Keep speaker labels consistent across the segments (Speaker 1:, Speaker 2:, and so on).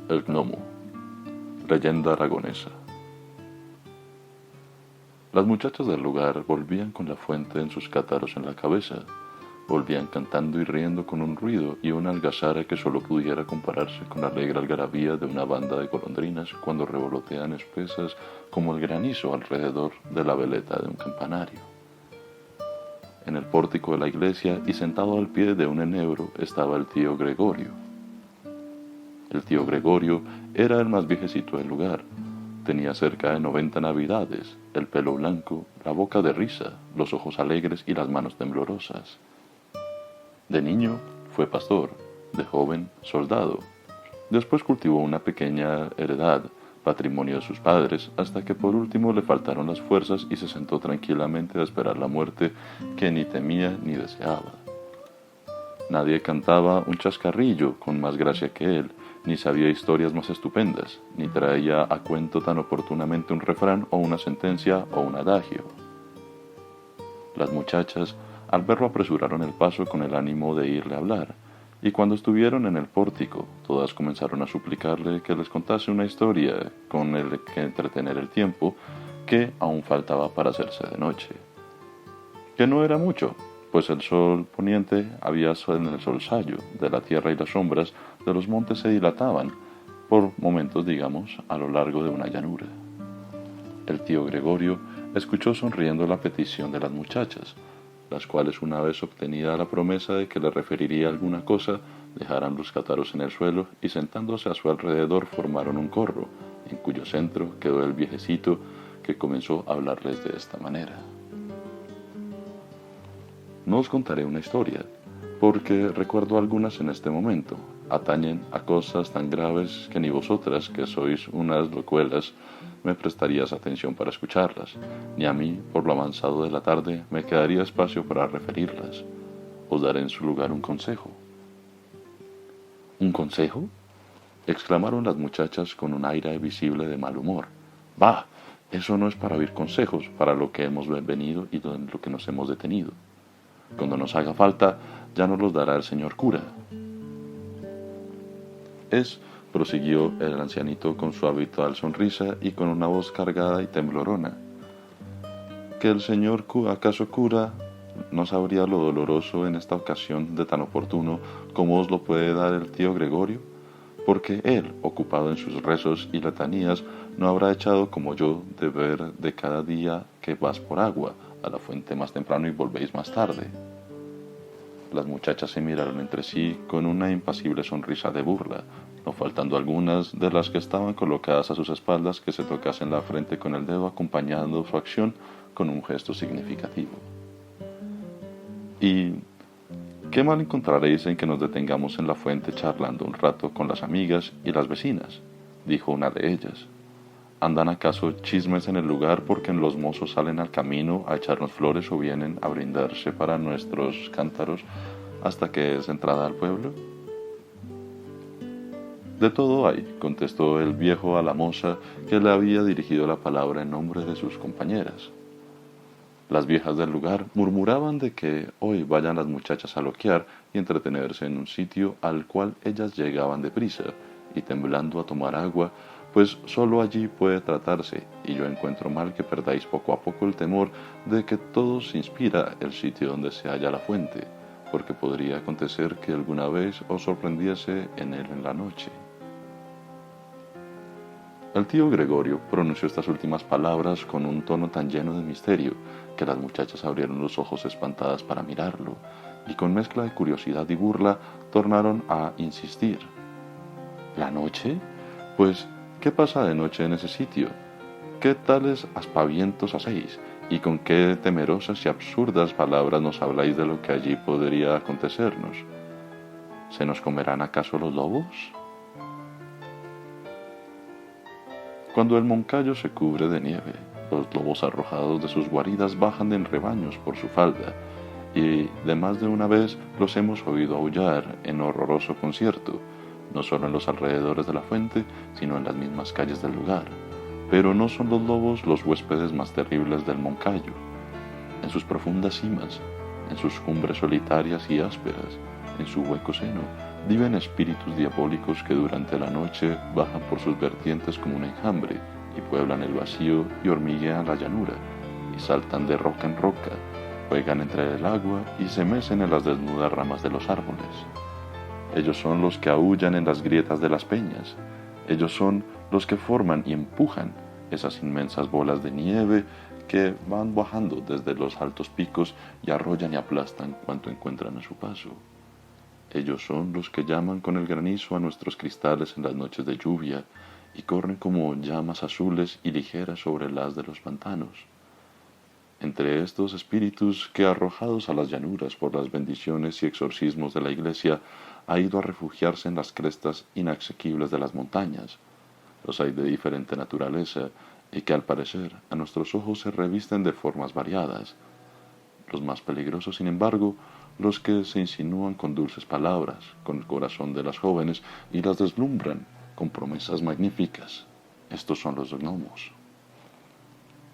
Speaker 1: El gnomo. Leyenda aragonesa. Las muchachas del lugar volvían con la fuente en sus cátaros en la cabeza. Volvían cantando y riendo con un ruido y una algazara que solo pudiera compararse con la alegre algarabía de una banda de golondrinas cuando revolotean espesas como el granizo alrededor de la veleta de un campanario. En el pórtico de la iglesia y sentado al pie de un enebro estaba el tío Gregorio. El tío Gregorio era el más viejecito del lugar. Tenía cerca de 90 navidades, el pelo blanco, la boca de risa, los ojos alegres y las manos temblorosas. De niño fue pastor, de joven soldado. Después cultivó una pequeña heredad, patrimonio de sus padres, hasta que por último le faltaron las fuerzas y se sentó tranquilamente a esperar la muerte que ni temía ni deseaba. Nadie cantaba un chascarrillo con más gracia que él, ni sabía historias más estupendas, ni traía a cuento tan oportunamente un refrán o una sentencia o un adagio. Las muchachas, al verlo, apresuraron el paso con el ánimo de irle a hablar, y cuando estuvieron en el pórtico, todas comenzaron a suplicarle que les contase una historia con el que entretener el tiempo que aún faltaba para hacerse de noche. Que no era mucho, pues el sol poniente había en el solsayo de la tierra y las sombras de los montes se dilataban, por momentos digamos, a lo largo de una llanura. El tío Gregorio escuchó sonriendo la petición de las muchachas, las cuales una vez obtenida la promesa de que le referiría alguna cosa, dejaran los cátaros en el suelo y sentándose a su alrededor formaron un corro, en cuyo centro quedó el viejecito que comenzó a hablarles de esta manera. No os contaré una historia, porque recuerdo algunas en este momento. Atañen a cosas tan graves que ni vosotras, que sois unas locuelas, me prestarías atención para escucharlas, ni a mí, por lo avanzado de la tarde, me quedaría espacio para referirlas. Os daré en su lugar un consejo. ¿Un consejo?, exclamaron las muchachas con un aire visible de mal humor. Bah, eso no es para oír consejos, para lo que hemos venido y en lo que nos hemos detenido. Cuando nos haga falta, ya nos los dará el señor cura. Prosiguió el ancianito con su habitual sonrisa y con una voz cargada y temblorona, que el señor acaso cura no sabría lo doloroso en esta ocasión de tan oportuno como os lo puede dar el tío Gregorio, porque él, ocupado en sus rezos y letanías, no habrá echado como yo de ver de cada día que vas por agua a la fuente más temprano y volvéis más tarde. Las muchachas se miraron entre sí con una impasible sonrisa de burla, no faltando algunas de las que estaban colocadas a sus espaldas que se tocasen la frente con el dedo acompañando su acción con un gesto significativo. ¿Y qué mal encontraréis en que nos detengamos en la fuente charlando un rato con las amigas y las vecinas?, dijo una de ellas. ¿Andan acaso chismes en el lugar porque los mozos salen al camino a echarnos flores o vienen a brindarse para nuestros cántaros hasta que es entrada al pueblo? De todo hay, contestó el viejo a la moza que le había dirigido la palabra en nombre de sus compañeras. Las viejas del lugar murmuraban de que hoy vayan las muchachas a loquear y entretenerse en un sitio al cual ellas llegaban deprisa y temblando a tomar agua, pues sólo allí puede tratarse, y yo encuentro mal que perdáis poco a poco el temor de que todo se inspira el sitio donde se halla la fuente, porque podría acontecer que alguna vez os sorprendiese en él en la noche. El tío Gregorio pronunció estas últimas palabras con un tono tan lleno de misterio que las muchachas abrieron los ojos espantadas para mirarlo, y con mezcla de curiosidad y burla tornaron a insistir. ¿La noche? Pues, ¿qué pasa de noche en ese sitio? ¿Qué tales aspavientos hacéis? ¿Y con qué temerosas y absurdas palabras nos habláis de lo que allí podría acontecernos? ¿Se nos comerán acaso los lobos? Cuando el moncayo se cubre de nieve, los lobos arrojados de sus guaridas bajan en rebaños por su falda, y de más de una vez los hemos oído aullar en horroroso concierto, no solo en los alrededores de la fuente, sino en las mismas calles del lugar. Pero no son los lobos los huéspedes más terribles del moncayo. En sus profundas cimas, en sus cumbres solitarias y ásperas, en su hueco seno, viven espíritus diabólicos que durante la noche bajan por sus vertientes como un enjambre y pueblan el vacío y hormiguean la llanura, y saltan de roca en roca, juegan entre el agua y se mecen en las desnudas ramas de los árboles. Ellos son los que aúllan en las grietas de las peñas. Ellos son los que forman y empujan esas inmensas bolas de nieve que van bajando desde los altos picos y arrollan y aplastan cuanto encuentran a su paso. Ellos son los que llaman con el granizo a nuestros cristales en las noches de lluvia y corren como llamas azules y ligeras sobre el haz de los pantanos. Entre estos espíritus que, arrojados a las llanuras por las bendiciones y exorcismos de la Iglesia, ha ido a refugiarse en las crestas inasequibles de las montañas. Los hay de diferente naturaleza y que al parecer a nuestros ojos se revisten de formas variadas. Los más peligrosos, sin embargo, los que se insinúan con dulces palabras, con el corazón de las jóvenes y las deslumbran con promesas magníficas. Estos son los gnomos.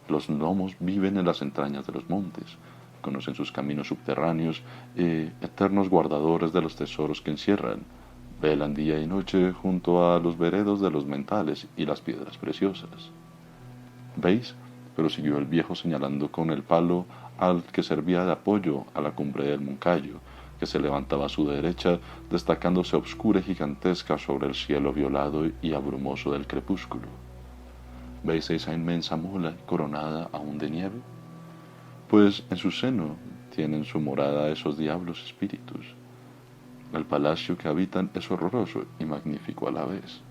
Speaker 1: Los gnomos viven en las entrañas de los montes, conocen sus caminos subterráneos eternos guardadores de los tesoros que encierran, velan día y noche junto a los veredos de los mentales y las piedras preciosas. ¿Veis? Prosiguió el viejo señalando con el palo al que servía de apoyo a la cumbre del moncayo, que se levantaba a su derecha, destacándose obscura y gigantesca sobre el cielo violado y abrumoso del crepúsculo. ¿Veis esa inmensa mula coronada aún de nieve? Pues en su seno tienen su morada esos diablos espíritus. El palacio que habitan es horroroso y magnífico a la vez.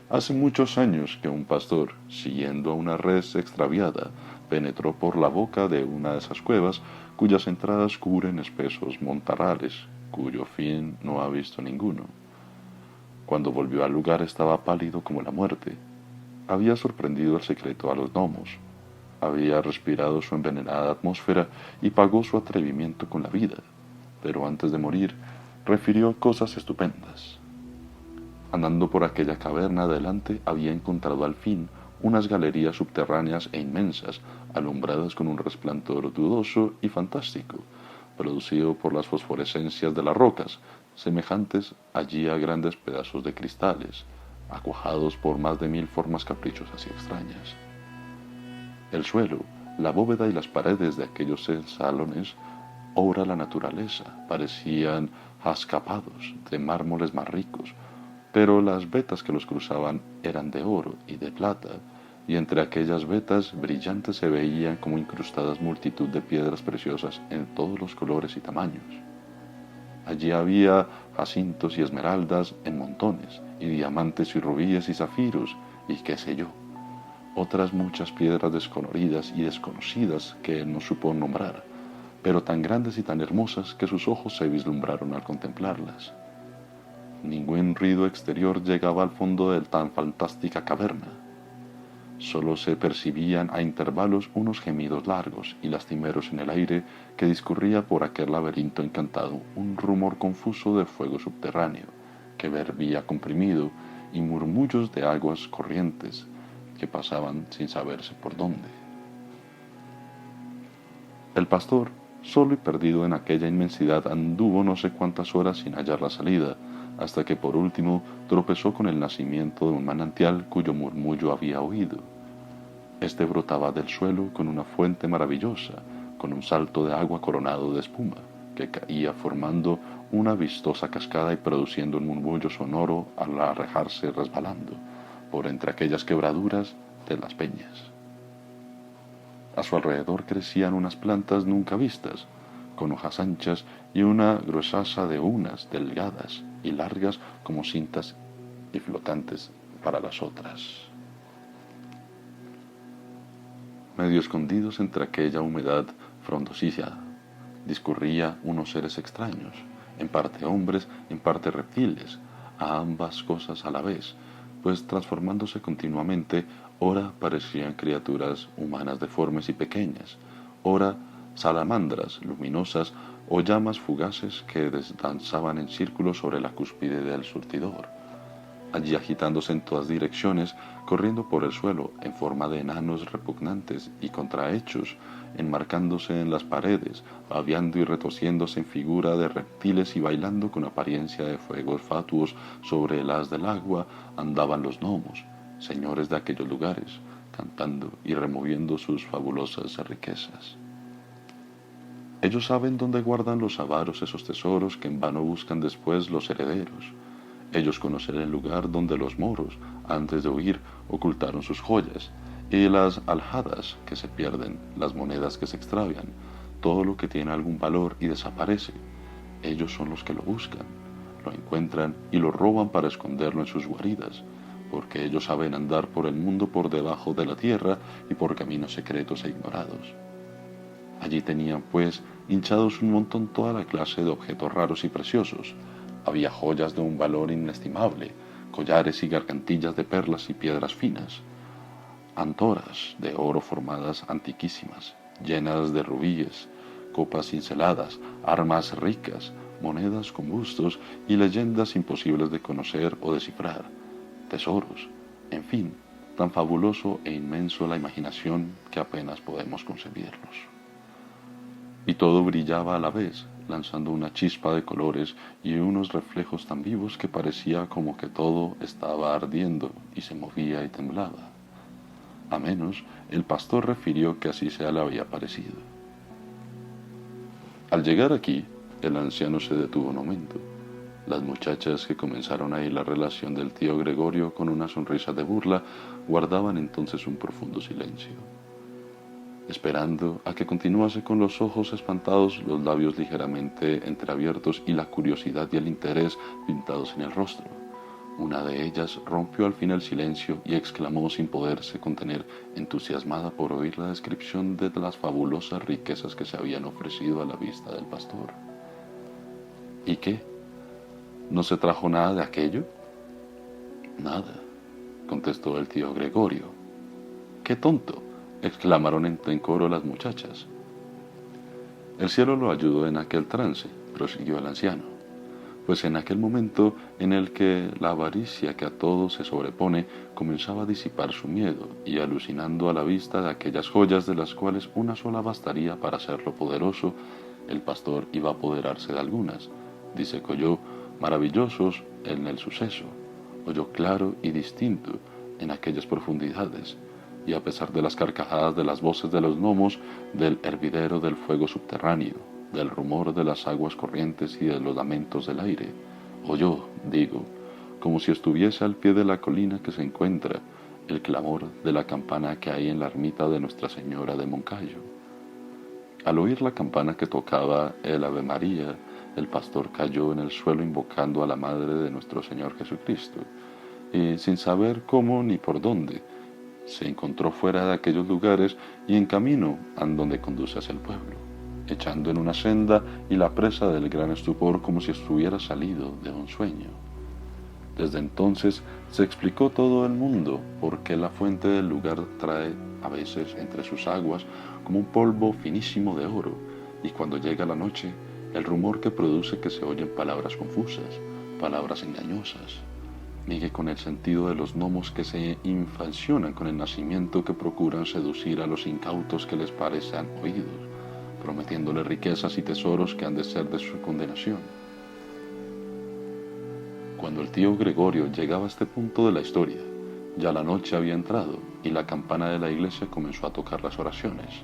Speaker 1: Hace muchos años que un pastor, siguiendo a una res extraviada, penetró por la boca de una de esas cuevas, cuyas entradas cubren espesos montarrales, cuyo fin no ha visto ninguno. Cuando volvió al lugar estaba pálido como la muerte. Había sorprendido el secreto a los gnomos, había respirado su envenenada atmósfera y pagó su atrevimiento con la vida, pero antes de morir refirió cosas estupendas. Andando por aquella caverna adelante había encontrado al fin unas galerías subterráneas e inmensas, alumbradas con un resplandor dudoso y fantástico, producido por las fosforescencias de las rocas, semejantes allí a grandes pedazos de cristales, acuajados por más de 1000 formas caprichosas y extrañas. El suelo, la bóveda y las paredes de aquellos salones, obra la naturaleza, parecían jascapados de mármoles más ricos, pero las vetas que los cruzaban eran de oro y de plata, y entre aquellas vetas brillantes se veían como incrustadas multitud de piedras preciosas en todos los colores y tamaños. Allí había jacintos y esmeraldas en montones, y diamantes y rubíes y zafiros, y qué sé yo, otras muchas piedras descoloridas y desconocidas que él no supo nombrar, pero tan grandes y tan hermosas que sus ojos se vislumbraron al contemplarlas. Ningún ruido exterior llegaba al fondo de tan fantástica caverna. Solo se percibían a intervalos unos gemidos largos y lastimeros en el aire que discurría por aquel laberinto encantado un rumor confuso de fuego subterráneo que hervía comprimido y murmullos de aguas corrientes que pasaban sin saberse por dónde. El pastor, solo y perdido en aquella inmensidad, anduvo no sé cuántas horas sin hallar la salida, hasta que por último tropezó con el nacimiento de un manantial cuyo murmullo había oído. Este brotaba del suelo con una fuente maravillosa, con un salto de agua coronado de espuma, que caía formando una vistosa cascada y produciendo un murmullo sonoro al arrejarse resbalando por entre aquellas quebraduras de las peñas. A su alrededor crecían unas plantas nunca vistas, con hojas anchas y una gruesaza de unas delgadas y largas como cintas y flotantes para las otras. Medio escondidos entre aquella humedad frondosísima, discurría unos seres extraños, en parte hombres, en parte reptiles, a ambas cosas a la vez, pues transformándose continuamente, ora parecían criaturas humanas deformes y pequeñas, ora salamandras luminosas o llamas fugaces que danzaban en círculos sobre la cúspide del surtidor. allí agitándose en todas direcciones, corriendo por el suelo en forma de enanos repugnantes y contrahechos, enmarcándose en las paredes, babeando y retorciéndose en figura de reptiles y bailando con apariencia de fuegos fatuos sobre el haz del agua, andaban los gnomos, señores de aquellos lugares, cantando y removiendo sus fabulosas riquezas. Ellos saben dónde guardan los avaros esos tesoros que en vano buscan después los herederos. Ellos conocen el lugar donde los moros, antes de huir, ocultaron sus joyas, y las alhadas que se pierden, las monedas que se extravian, todo lo que tiene algún valor y desaparece. Ellos son los que lo buscan, lo encuentran y lo roban para esconderlo en sus guaridas, porque ellos saben andar por el mundo por debajo de la tierra y por caminos secretos e ignorados. Allí tenían, pues, hinchados un montón toda la clase de objetos raros y preciosos. Había joyas de un valor inestimable, collares y gargantillas de perlas y piedras finas, antoras de oro formadas antiquísimas, llenas de rubíes, copas cinceladas, armas ricas, monedas con bustos y leyendas imposibles de conocer o descifrar, tesoros, en fin, tan fabuloso e inmenso la imaginación que apenas podemos concebirlos. Y todo brillaba a la vez, lanzando una chispa de colores y unos reflejos tan vivos que parecía como que todo estaba ardiendo y se movía y temblaba. A menos, el pastor refirió que así se le había parecido. Al llegar aquí, el anciano se detuvo un momento. Las muchachas, que comenzaron a ir la relación del tío Gregorio con una sonrisa de burla, guardaban entonces un profundo silencio, esperando a que continuase con los ojos espantados, los labios ligeramente entreabiertos y la curiosidad y el interés pintados en el rostro. Una de ellas rompió al fin el silencio y exclamó sin poderse contener, entusiasmada por oír la descripción de las fabulosas riquezas que se habían ofrecido a la vista del pastor. ¿Y qué? ¿No se trajo nada de aquello? Nada, contestó el tío Gregorio. ¡Qué tonto!, exclamaron en coro las muchachas. El cielo lo ayudó en aquel trance, prosiguió el anciano, pues en aquel momento en el que la avaricia que a todo se sobrepone comenzaba a disipar su miedo, y alucinando a la vista de aquellas joyas de las cuales una sola bastaría para hacerlo poderoso, el pastor iba a apoderarse de algunas, dice que oyó maravillosos en el suceso, oyó claro y distinto en aquellas profundidades, y a pesar de las carcajadas de las voces de los gnomos, del hervidero del fuego subterráneo, del rumor de las aguas corrientes y de los lamentos del aire, oyó, digo, como si estuviese al pie de la colina que se encuentra, el clamor de la campana que hay en la ermita de Nuestra Señora de Moncayo. Al oír la campana que tocaba el Ave María, el pastor cayó en el suelo invocando a la Madre de nuestro Señor Jesucristo, y sin saber cómo ni por dónde, se encontró fuera de aquellos lugares y en camino a donde conduce hacia el pueblo, echando en una senda y la presa del gran estupor como si estuviera salido de un sueño. Desde entonces se explicó todo el mundo por qué la fuente del lugar trae a veces entre sus aguas como un polvo finísimo de oro, y cuando llega la noche, el rumor que produce que se oyen palabras confusas, palabras engañosas, migue con el sentido de los gnomos que se infancionan con el nacimiento, que procuran seducir a los incautos que les parecen oídos, prometiéndoles riquezas y tesoros que han de ser de su condenación. Cuando el tío Gregorio llegaba a este punto de la historia, ya la noche había entrado y la campana de la iglesia comenzó a tocar las oraciones.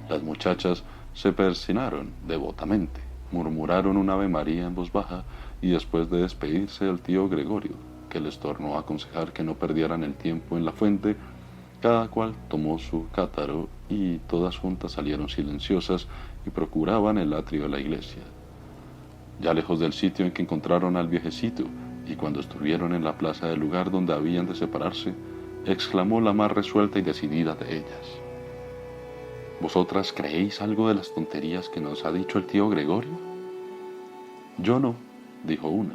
Speaker 1: Las muchachas se persinaron devotamente, murmuraron un Ave María en voz baja y después de despedirse del tío Gregorio, que les tornó a aconsejar que no perdieran el tiempo en la fuente, cada cual tomó su cántaro y todas juntas salieron silenciosas y procuraban el atrio de la iglesia. Ya lejos del sitio en que encontraron al viejecito, y cuando estuvieron en la plaza del lugar donde habían de separarse, exclamó la más resuelta y decidida de ellas: ¿Vosotras creéis algo de las tonterías que nos ha dicho el tío Gregorio? Yo no, dijo una.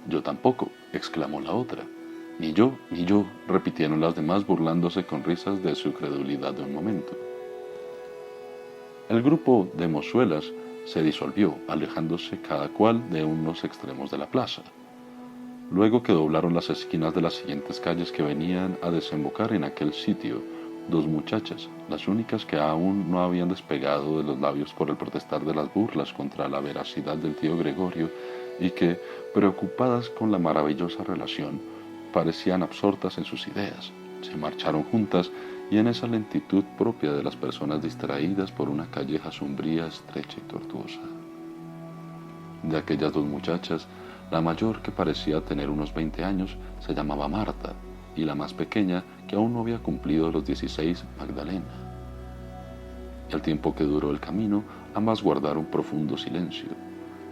Speaker 1: Yo tampoco, exclamó la otra. Ni yo, repitieron las demás, burlándose con risas de su credulidad de un momento. El grupo de mozuelas se disolvió, alejándose cada cual de unos extremos de la plaza. Luego que doblaron las esquinas de las siguientes calles que venían a desembocar en aquel sitio, dos muchachas, las únicas que aún no habían despegado de los labios por el protestar de las burlas contra la veracidad del tío Gregorio, y que, preocupadas con la maravillosa relación, parecían absortas en sus ideas, se marcharon juntas y en esa lentitud propia de las personas distraídas por una calleja sombría, estrecha y tortuosa. De aquellas dos muchachas, la mayor, que parecía tener unos 20 años, se llamaba Marta, y la más pequeña, que aún no había cumplido los 16, Magdalena. El tiempo que duró el camino, ambas guardaron profundo silencio,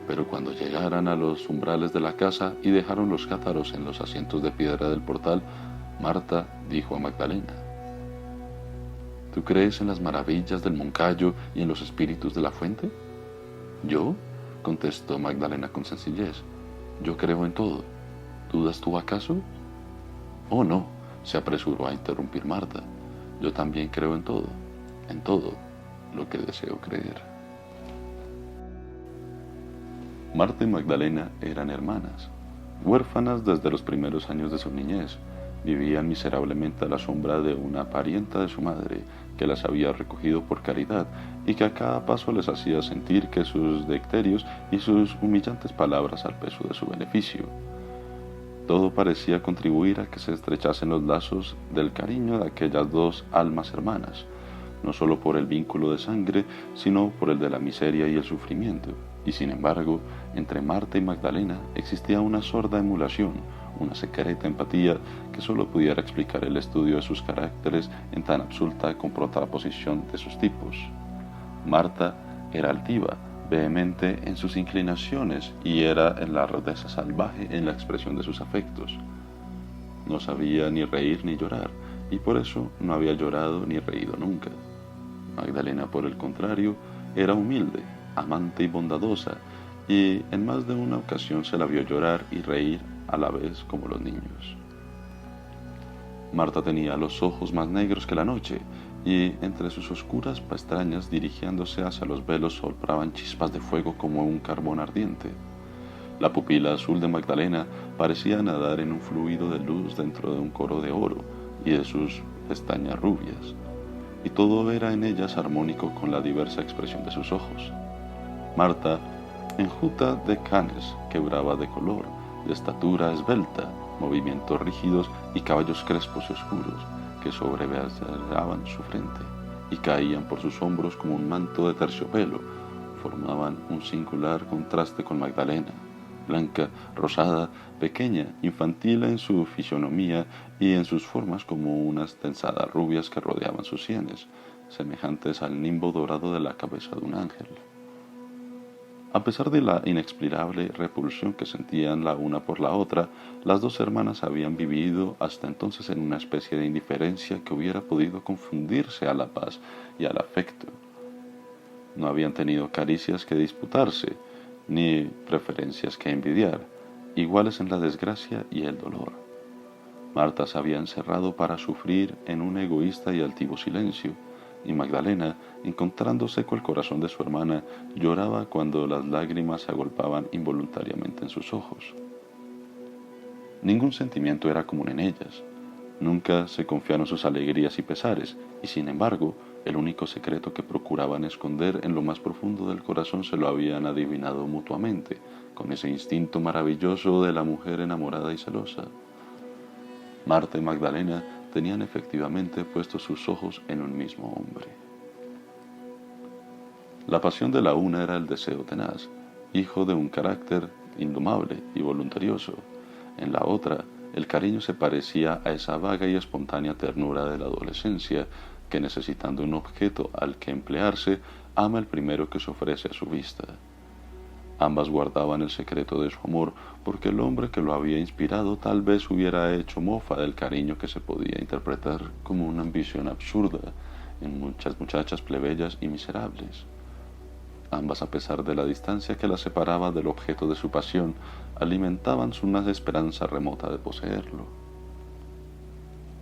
Speaker 1: pero cuando llegaran a los umbrales de la casa y dejaron los cátaros en los asientos de piedra del portal, Marta dijo a Magdalena: ¿Tú crees en las maravillas del Moncayo y en los espíritus de la fuente? ¿Yo? Contestó Magdalena con sencillez. Yo creo en todo. ¿Dudas tú acaso? Oh, no, se apresuró a interrumpir Marta. Yo también creo en todo lo que deseo creer. Marta y Magdalena eran hermanas, huérfanas desde los primeros años de su niñez. Vivían miserablemente a la sombra de una parienta de su madre, que las había recogido por caridad y que a cada paso les hacía sentir que sus dicterios y sus humillantes palabras al peso de su beneficio. Todo parecía contribuir a que se estrechasen los lazos del cariño de aquellas dos almas hermanas, no solo por el vínculo de sangre, sino por el de la miseria y el sufrimiento. Y sin embargo, entre Marta y Magdalena existía una sorda emulación, una secreta empatía que sólo pudiera explicar el estudio de sus caracteres en tan absoluta contraposición de sus tipos. Marta era altiva, vehemente en sus inclinaciones y era en la rudeza salvaje en la expresión de sus afectos. No sabía ni reír ni llorar, y por eso no había llorado ni reído nunca. Magdalena, por el contrario, era humilde, amante y bondadosa, y en más de una ocasión se la vio llorar y reír a la vez como los niños. Marta tenía los ojos más negros que la noche, y entre sus oscuras pestañas, dirigiéndose hacia los velos, soplaban chispas de fuego como un carbón ardiente. La pupila azul de Magdalena parecía nadar en un fluido de luz dentro de un coro de oro y de sus pestañas rubias, y todo era en ellas armónico con la diversa expresión de sus ojos. Marta, enjuta de canes, quebraba de color, de estatura esbelta, movimientos rígidos y cabellos crespos y oscuros que sobrebeaban su frente y caían por sus hombros como un manto de terciopelo. Formaban un singular contraste con Magdalena, blanca, rosada, pequeña, infantil en su fisonomía y en sus formas, como unas tensadas rubias que rodeaban sus sienes, semejantes al nimbo dorado de la cabeza de un ángel. A pesar de la inexplicable repulsión que sentían la una por la otra, las dos hermanas habían vivido hasta entonces en una especie de indiferencia que hubiera podido confundirse a la paz y al afecto. No habían tenido caricias que disputarse, ni preferencias que envidiar, iguales en la desgracia y el dolor. Marta se había encerrado para sufrir en un egoísta y altivo silencio, y Magdalena, encontrando seco el corazón de su hermana, lloraba cuando las lágrimas se agolpaban involuntariamente en sus ojos. Ningún sentimiento era común en ellas. Nunca se confiaron sus alegrías y pesares, y sin embargo, el único secreto que procuraban esconder en lo más profundo del corazón se lo habían adivinado mutuamente, con ese instinto maravilloso de la mujer enamorada y celosa. Marta y Magdalena tenían efectivamente puestos sus ojos en un mismo hombre. La pasión de la una era el deseo tenaz, hijo de un carácter indomable y voluntarioso. En la otra, el cariño se parecía a esa vaga y espontánea ternura de la adolescencia, que necesitando un objeto al que emplearse, ama el primero que se ofrece a su vista. Ambas guardaban el secreto de su amor, porque el hombre que lo había inspirado tal vez hubiera hecho mofa del cariño que se podía interpretar como una ambición absurda en muchas muchachas plebeyas y miserables. Ambas, a pesar de la distancia que las separaba del objeto de su pasión, alimentaban una esperanza remota de poseerlo.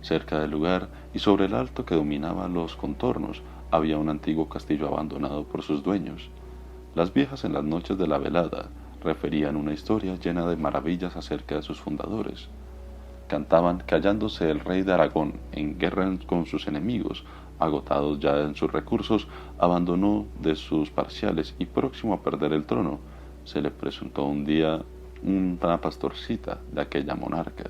Speaker 1: Cerca del lugar y sobre el alto que dominaba los contornos había un antiguo castillo abandonado por sus dueños. Las viejas, en las noches de la velada, referían una historia llena de maravillas acerca de sus fundadores. Cantaban que hallándose el rey de Aragón en guerra con sus enemigos, agotados ya en sus recursos, abandonó de sus parciales y próximo a perder el trono, se le presentó un día una pastorcita de aquella monarca,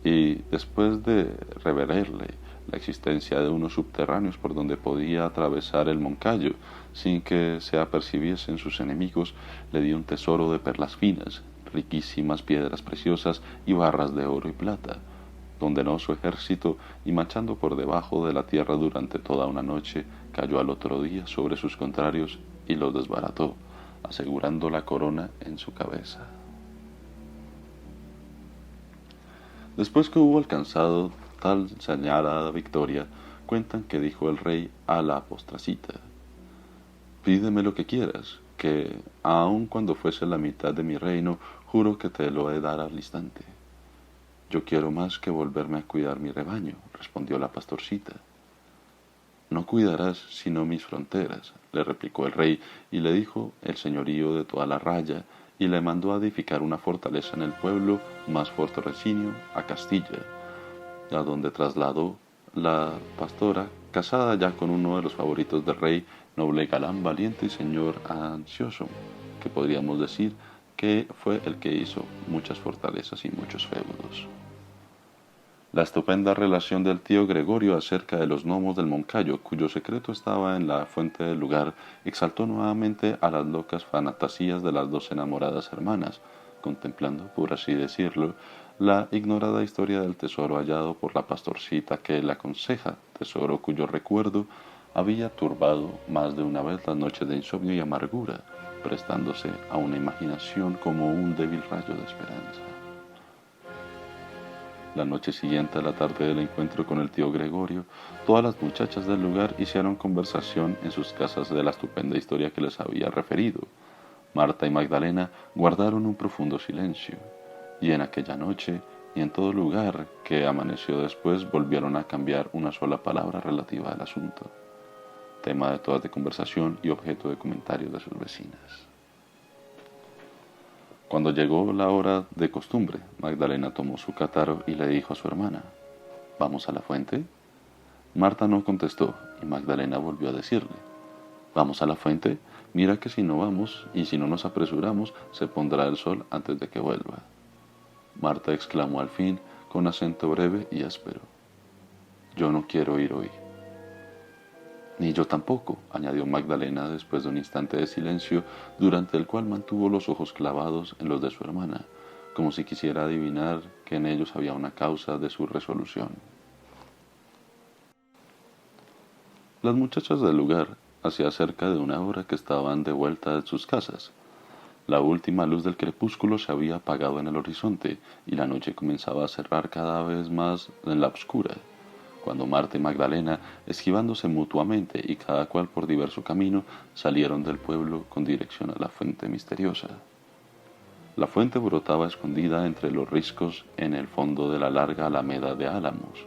Speaker 1: y después de revelarle la existencia de unos subterráneos por donde podía atravesar el Moncayo sin que se apercibiesen sus enemigos, le dio un tesoro de perlas finas, riquísimas piedras preciosas y barras de oro y plata. Condenó su ejército y marchando por debajo de la tierra durante toda una noche, cayó al otro día sobre sus contrarios y los desbarató, asegurando la corona en su cabeza. Después que hubo alcanzado tal señalada victoria, cuentan que dijo el rey a la postracita: pídeme lo que quieras, que aun cuando fuese la mitad de mi reino, juro que te lo he de dar al instante. Yo quiero más que volverme a cuidar mi rebaño, respondió la pastorcita. No cuidarás sino mis fronteras, le replicó el rey, y le dijo el señorío de toda la raya, y le mandó a edificar una fortaleza en el pueblo más fortalecido, a Castilla, a donde trasladó la pastora, casada ya con uno de los favoritos del rey, noble galán valiente y señor ansioso, que podríamos decir que fue el que hizo muchas fortalezas y muchos feudos. La estupenda relación del tío Gregorio acerca de los gnomos del Moncayo, cuyo secreto estaba en la fuente del lugar, exaltó nuevamente a las locas fantasías de las dos enamoradas hermanas, contemplando, por así decirlo, la ignorada historia del tesoro hallado por la pastorcita que le aconseja, tesoro cuyo recuerdo había turbado más de una vez las noches de insomnio y amargura, prestándose a una imaginación como un débil rayo de esperanza. La noche siguiente a la tarde del encuentro con el tío Gregorio, todas las muchachas del lugar hicieron conversación en sus casas de la estupenda historia que les había referido. Marta y Magdalena guardaron un profundo silencio, y en aquella noche y en todo lugar que amaneció después volvieron a cambiar una sola palabra relativa al asunto, tema de todas de conversación y objeto de comentarios de sus vecinas. Cuando llegó la hora de costumbre, Magdalena tomó su cátaro y le dijo a su hermana: ¿Vamos a la fuente? Marta no contestó y Magdalena volvió a decirle: ¿Vamos a la fuente? Mira que si no vamos y si no nos apresuramos, se pondrá el sol antes de que vuelva. Marta exclamó al fin con acento breve y áspero: Yo no quiero ir hoy. Ni yo tampoco, añadió Magdalena después de un instante de silencio, durante el cual mantuvo los ojos clavados en los de su hermana, como si quisiera adivinar que en ellos había una causa de su resolución. Las muchachas del lugar hacía cerca de una hora que estaban de vuelta de sus casas. La última luz del crepúsculo se había apagado en el horizonte y la noche comenzaba a cerrar cada vez más en la oscura, cuando Marta y Magdalena, esquivándose mutuamente y cada cual por diverso camino, salieron del pueblo con dirección a la fuente misteriosa. La fuente brotaba escondida entre los riscos en el fondo de la larga alameda de álamos.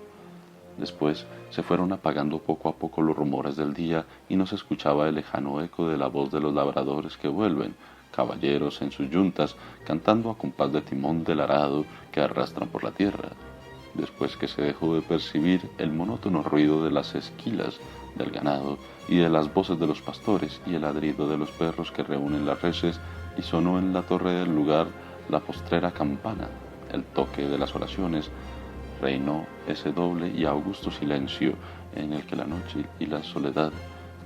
Speaker 1: Después se fueron apagando poco a poco los rumores del día y no se escuchaba el lejano eco de la voz de los labradores que vuelven, caballeros en sus yuntas, cantando a compás de timón del arado que arrastran por la tierra. Después que se dejó de percibir el monótono ruido de las esquilas del ganado y de las voces de los pastores y el ladrido de los perros que reúnen las reses, y sonó en la torre del lugar la postrera campana, el toque de las oraciones, reinó ese doble y augusto silencio en el que la noche y la soledad,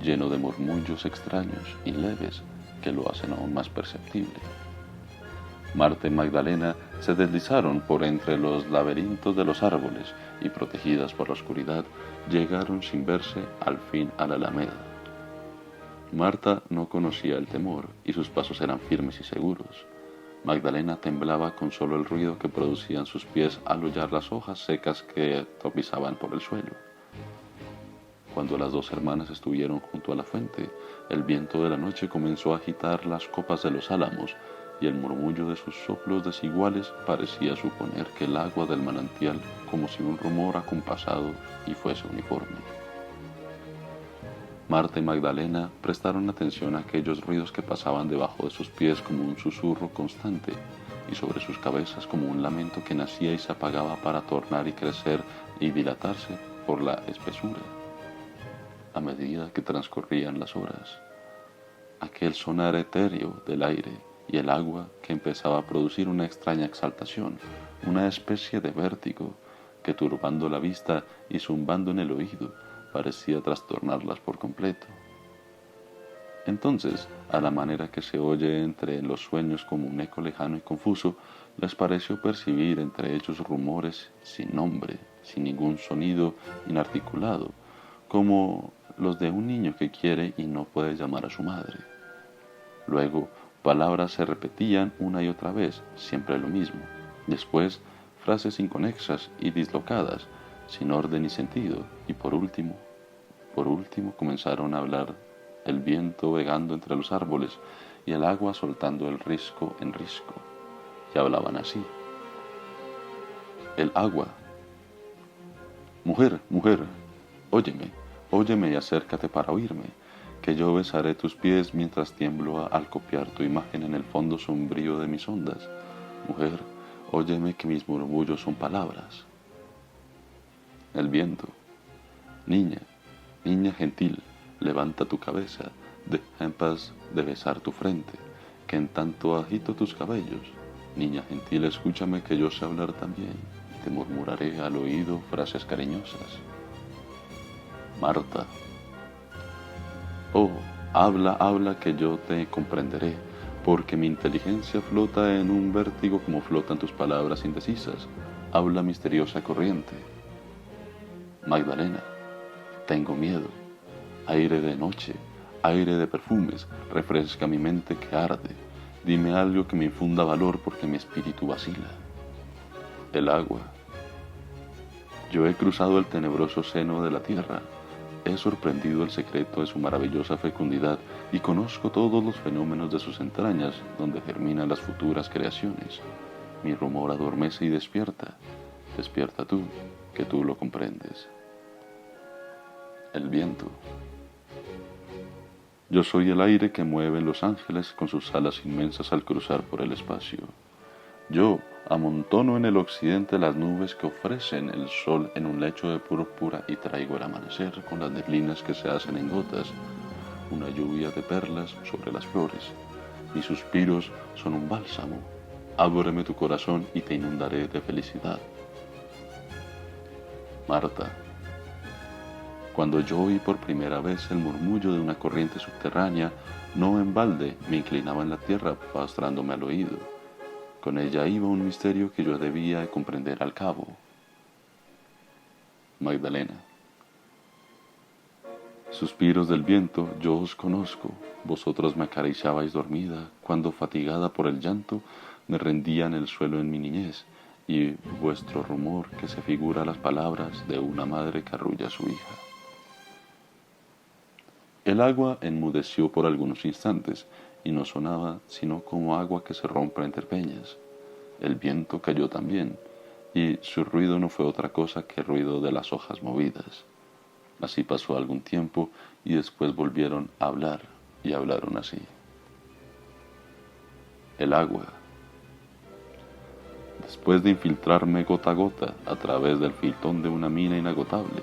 Speaker 1: lleno de murmullos extraños y leves que lo hacen aún más perceptible. Marta y Magdalena se deslizaron por entre los laberintos de los árboles y, protegidas por la oscuridad, llegaron sin verse al fin a la alameda. Marta no conocía el temor y sus pasos eran firmes y seguros. Magdalena temblaba con solo el ruido que producían sus pies al hollar las hojas secas que tropizaban por el suelo. Cuando las dos hermanas estuvieron junto a la fuente, el viento de la noche comenzó a agitar las copas de los álamos, y el murmullo de sus soplos desiguales parecía suponer que el agua del manantial, como si un rumor acompasado y fuese uniforme. Marta y Magdalena prestaron atención a aquellos ruidos que pasaban debajo de sus pies como un susurro constante y sobre sus cabezas como un lamento que nacía y se apagaba para tornar y crecer y dilatarse por la espesura a medida que transcurrían las horas. Aquel sonar etéreo del aire y el agua que empezaba a producir una extraña exaltación, una especie de vértigo que turbando la vista y zumbando en el oído parecía trastornarlas por completo. Entonces, a la manera que se oye entre los sueños como un eco lejano y confuso, les pareció percibir entre ellos rumores sin nombre, sin ningún sonido, inarticulado, como los de un niño que quiere y no puede llamar a su madre. Luego, palabras se repetían una y otra vez, siempre lo mismo. Después, frases inconexas y dislocadas, sin orden ni sentido. Y por último, comenzaron a hablar el viento vagando entre los árboles y el agua soltando el risco en risco. Y hablaban así. El agua. Mujer, mujer, óyeme, óyeme y acércate para oírme, que yo besaré tus pies mientras tiemblo al copiar tu imagen en el fondo sombrío de mis ondas. Mujer, óyeme que mis murmullos son palabras. El viento. Niña, niña gentil, levanta tu cabeza, deja en paz de besar tu frente, que en tanto agito tus cabellos. Niña gentil, escúchame que yo sé hablar también, y te murmuraré al oído frases cariñosas. Marta. Oh, habla, habla que yo te comprenderé, porque mi inteligencia flota en un vértigo como flotan tus palabras indecisas. Habla misteriosa corriente. Magdalena. Tengo miedo. Aire de noche, aire de perfumes, refresca mi mente que arde. Dime algo que me infunda valor porque mi espíritu vacila. El agua. Yo he cruzado el tenebroso seno de la tierra. He sorprendido el secreto de su maravillosa fecundidad y conozco todos los fenómenos de sus entrañas donde germinan las futuras creaciones. Mi rumor adormece y despierta. Despierta tú, que tú lo comprendes. El viento. Yo soy el aire que mueven los ángeles con sus alas inmensas al cruzar por el espacio. Yo amontono en el occidente las nubes que ofrecen el sol en un lecho de púrpura y traigo el amanecer con las neblinas que se hacen en gotas, una lluvia de perlas sobre las flores. Mis suspiros son un bálsamo. Ábreme tu corazón y te inundaré de felicidad. Marta. Cuando yo oí por primera vez el murmullo de una corriente subterránea, no en balde me inclinaba en la tierra pastrándome al oído. Con ella iba un misterio que yo debía comprender al cabo. Magdalena. Suspiros del viento, yo os conozco. Vosotros me acariciabais dormida, cuando fatigada por el llanto, me rendía en el suelo en mi niñez, y vuestro rumor que se figura las palabras de una madre que arrulla a su hija. El agua enmudeció por algunos instantes, y no sonaba sino como agua que se rompe entre peñas. El viento cayó también, y su ruido no fue otra cosa que ruido de las hojas movidas. Así pasó algún tiempo, y después volvieron a hablar, y hablaron así. El agua. Después de infiltrarme gota a gota a través del filtón de una mina inagotable,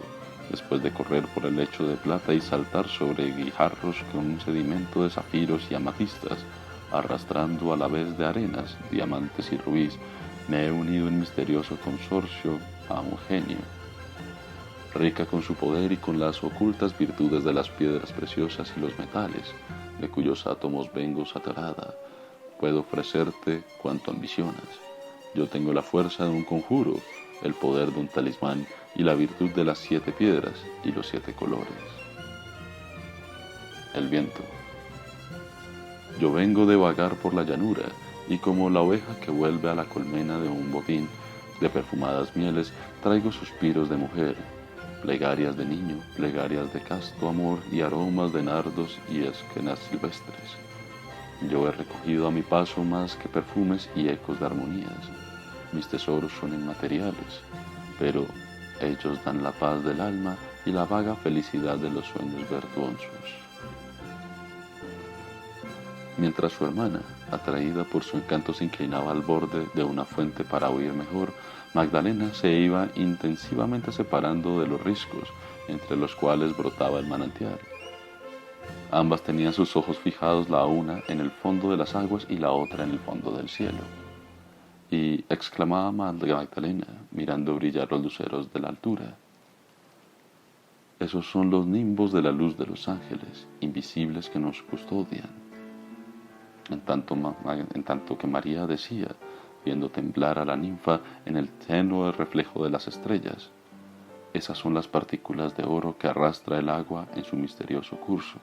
Speaker 1: después de correr por el lecho de plata y saltar sobre guijarros con un sedimento de zafiros y amatistas, arrastrando a la vez de arenas, diamantes y rubíes, me he unido en misterioso consorcio a un genio, rica con su poder y con las ocultas virtudes de las piedras preciosas y los metales, de cuyos átomos vengo saturada. Puedo ofrecerte cuanto ambicionas. Yo tengo la fuerza de un conjuro, el poder de un talismán y la virtud de las 7 piedras y los 7 colores. El viento. Yo vengo de vagar por la llanura, y como la oveja que vuelve a la colmena de un botín de perfumadas mieles, traigo suspiros de mujer, plegarias de niño, plegarias de casto amor y aromas de nardos y esquenas silvestres. Yo he recogido a mi paso más que perfumes y ecos de armonías. Mis tesoros son inmateriales, pero ellos dan la paz del alma y la vaga felicidad de los sueños virtuosos. Mientras su hermana, atraída por su encanto, se inclinaba al borde de una fuente para oír mejor, Magdalena se iba intensivamente separando de los riscos, entre los cuales brotaba el manantial. Ambas tenían sus ojos fijados, la una en el fondo de las aguas y la otra en el fondo del cielo. Y exclamaba Magdalena, mirando brillar los luceros de la altura: esos son los nimbos de la luz de los ángeles, invisibles, que nos custodian. En tanto que María decía, viendo temblar a la ninfa en el tenue reflejo de las estrellas: esas son las partículas de oro que arrastra el agua en su misterioso curso.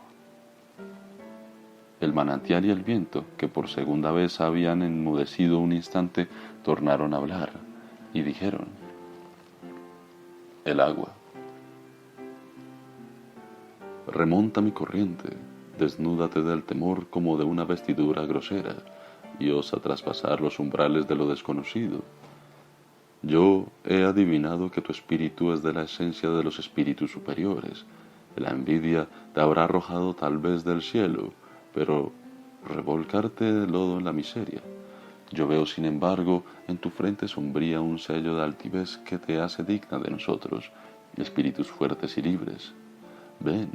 Speaker 1: El manantial y el viento, que por segunda vez habían enmudecido un instante, tornaron a hablar y dijeron: el agua. Remonta mi corriente, desnúdate del temor como de una vestidura grosera, y osa traspasar los umbrales de lo desconocido. Yo he adivinado que tu espíritu es de la esencia de los espíritus superiores. La envidia te habrá arrojado tal vez del cielo, pero revolcarte de lodo en la miseria. Yo veo, sin embargo, en tu frente sombría un sello de altivez que te hace digna de nosotros, espíritus fuertes y libres. Ven,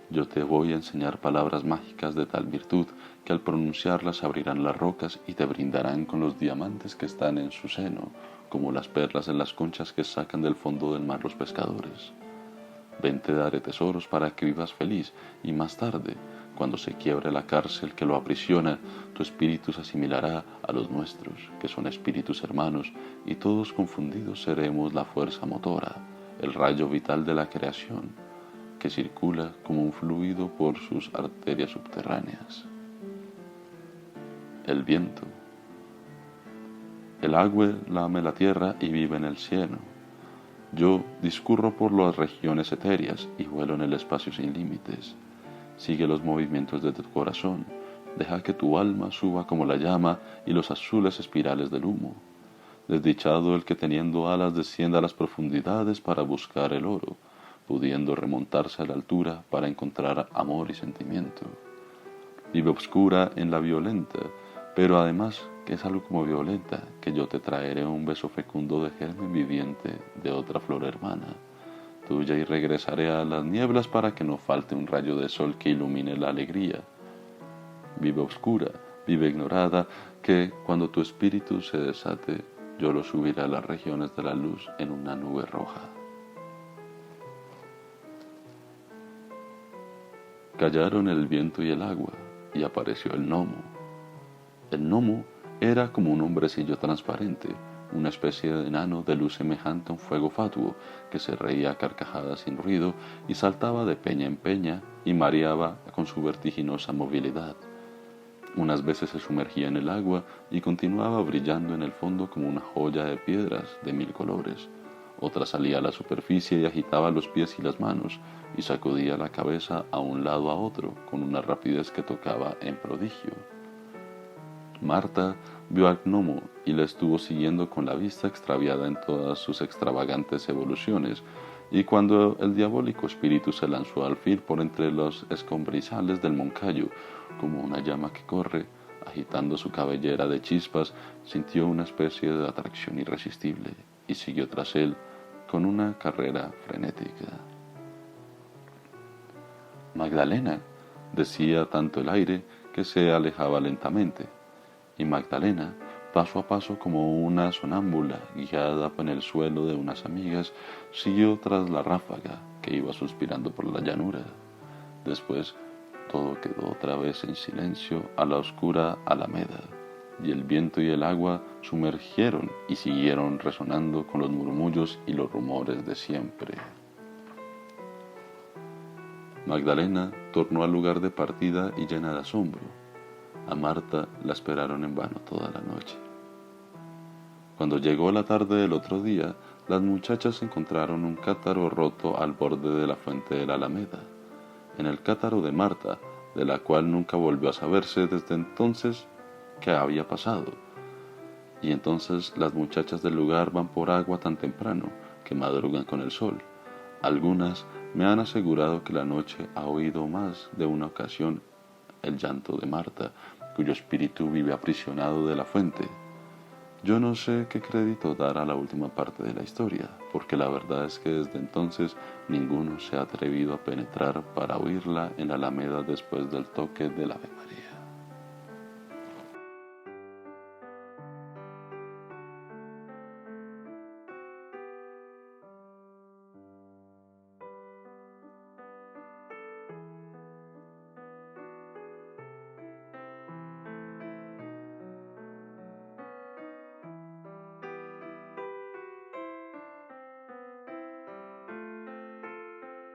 Speaker 1: yo te voy a enseñar palabras mágicas de tal virtud que al pronunciarlas abrirán las rocas y te brindarán con los diamantes que están en su seno, como las perlas en las conchas que sacan del fondo del mar los pescadores. Ven, te daré tesoros para que vivas feliz, y más tarde, cuando se quiebre la cárcel que lo aprisiona, tu espíritu se asimilará a los nuestros, que son espíritus hermanos, y todos confundidos seremos la fuerza motora, el rayo vital de la creación, que circula como un fluido por sus arterias subterráneas. El viento. El agua lame la tierra y vive en el cielo. Yo discurro por las regiones etéreas y vuelo en el espacio sin límites. Sigue los movimientos de tu corazón, deja que tu alma suba como la llama y los azules espirales del humo. Desdichado el que teniendo alas descienda a las profundidades para buscar el oro, pudiendo remontarse a la altura para encontrar amor y sentimiento. Vive obscura en la violenta, pero además que es algo como violeta, que yo te traeré un beso fecundo de germen viviente de otra flor hermana tuya, y regresaré a las nieblas para que no falte un rayo de sol que ilumine la alegría. Vive obscura, vive ignorada, que cuando tu espíritu se desate, yo lo subiré a las regiones de la luz en una nube roja. Callaron el viento y el agua, y apareció el gnomo. El gnomo era como un hombrecillo transparente, una especie de enano de luz semejante a un fuego fatuo, que se reía a carcajadas sin ruido y saltaba de peña en peña y mareaba con su vertiginosa movilidad. Unas veces se sumergía en el agua y continuaba brillando en el fondo como una joya de piedras de 1000 colores. Otra salía a la superficie y agitaba los pies y las manos, y sacudía la cabeza a un lado a otro con una rapidez que tocaba en prodigio. Marta vio al gnomo y le estuvo siguiendo con la vista extraviada en todas sus extravagantes evoluciones, y cuando el diabólico espíritu se lanzó al fin por entre los escombrizales del moncayo, como una llama que corre, agitando su cabellera de chispas, sintió una especie de atracción irresistible y siguió tras él con una carrera frenética. Magdalena, decía tanto el aire que se alejaba lentamente, y Magdalena, paso a paso como una sonámbula guiada por el suelo de unas amigas, siguió tras la ráfaga que iba suspirando por la llanura. Después todo quedó otra vez en silencio a la oscura alameda, y el viento y el agua sumergieron y siguieron resonando con los murmullos y los rumores de siempre. Magdalena tornó al lugar de partida y llena de asombro. A Marta la esperaron en vano toda la noche. Cuando llegó la tarde del otro día, las muchachas encontraron un cántaro roto al borde de la fuente de la Alameda. En el cántaro de Marta, de la cual nunca volvió a saberse desde entonces qué había pasado. Y entonces las muchachas del lugar van por agua tan temprano que madrugan con el sol. Algunas me han asegurado que la noche ha oído más de una ocasión el llanto de Marta, cuyo espíritu vive aprisionado de la fuente. Yo no sé qué crédito dar a la última parte de la historia, porque la verdad es que desde entonces ninguno se ha atrevido a penetrar para oírla en la alameda después del toque del Ave María.